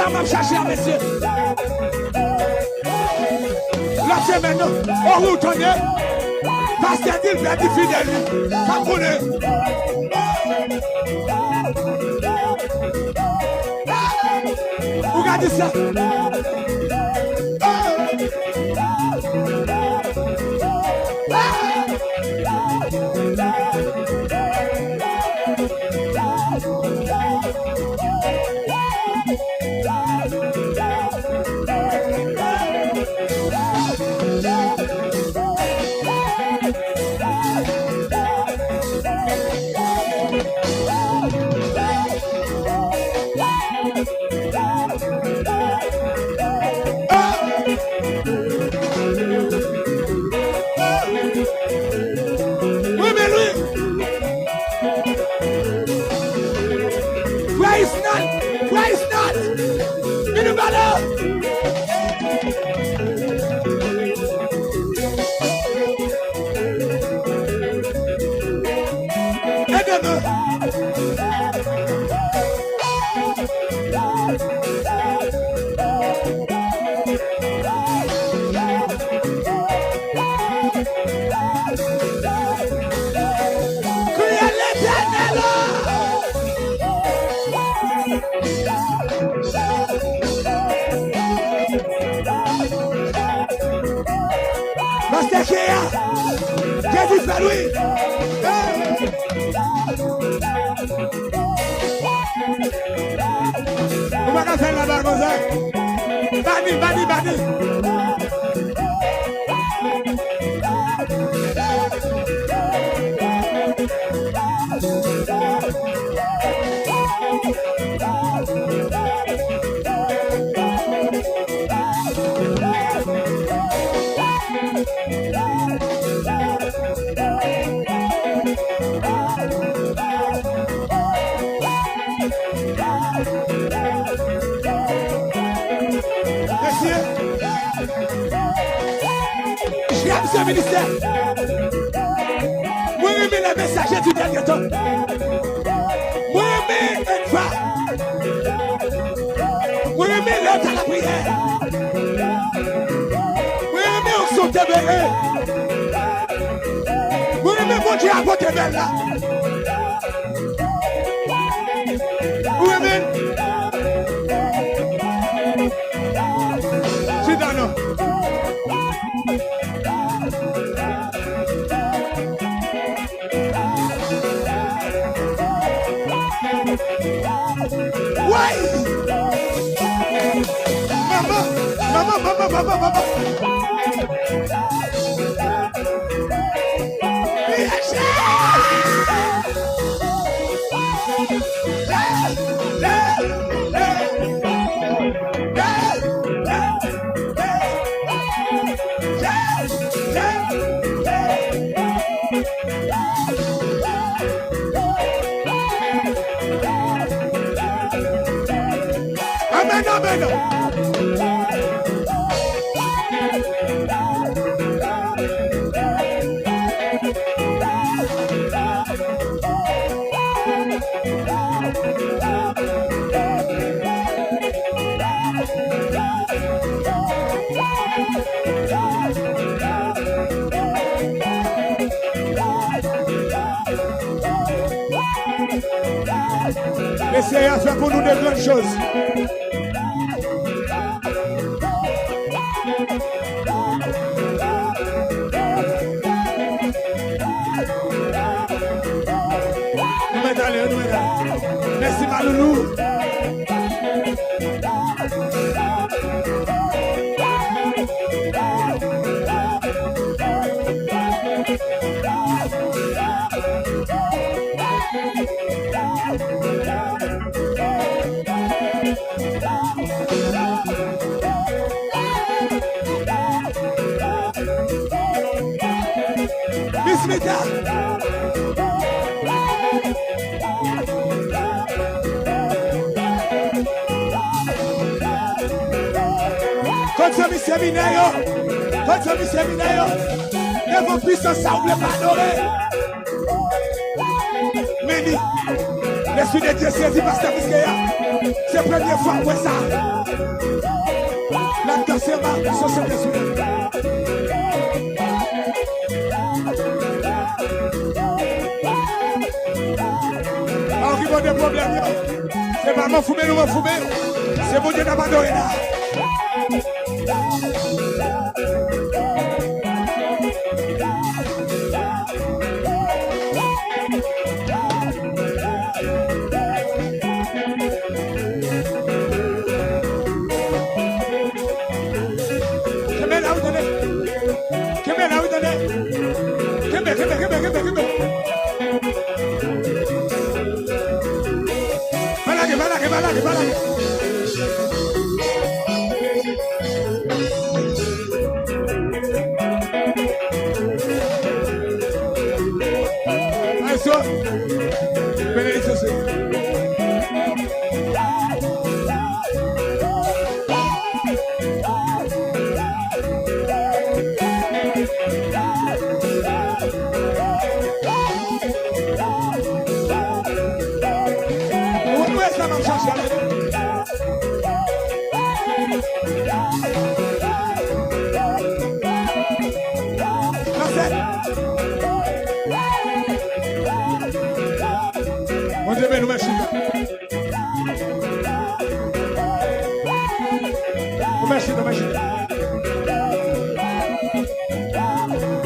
ça m'a cherché à monsieur. La semaine, on retourne. Pasteur dit, il va être fidèle. Ça connaît. Regardez ça. Jésus fait lui. On va faire la barre comme ça. Bani. Ce ministère, moi je mets le messager du dernier temps. Moi je mets une fois. Moi je mets l'autre à la prière. Moi je mets au son de bébé. Moi je mets mon Dieu à votre belle là. Moi je mets. C'est dans nous. Mama. Amen. Le Seigneur fait pour nous de grandes choses. Merci Maloulou. Bismillah. Contre mes séminaires, ne vos puissances semblent pas adorer. Meni, L'esprit de Dieu saisi pasteur Biscaya. C'est la première fois pour ça. La danse ma société soudaine. Alors qu'il y a des problèmes. C'est pas m'en fumer, nous m'en fumer. C'est mon Dieu d'abandonner là. Mon Dieu, nous merci.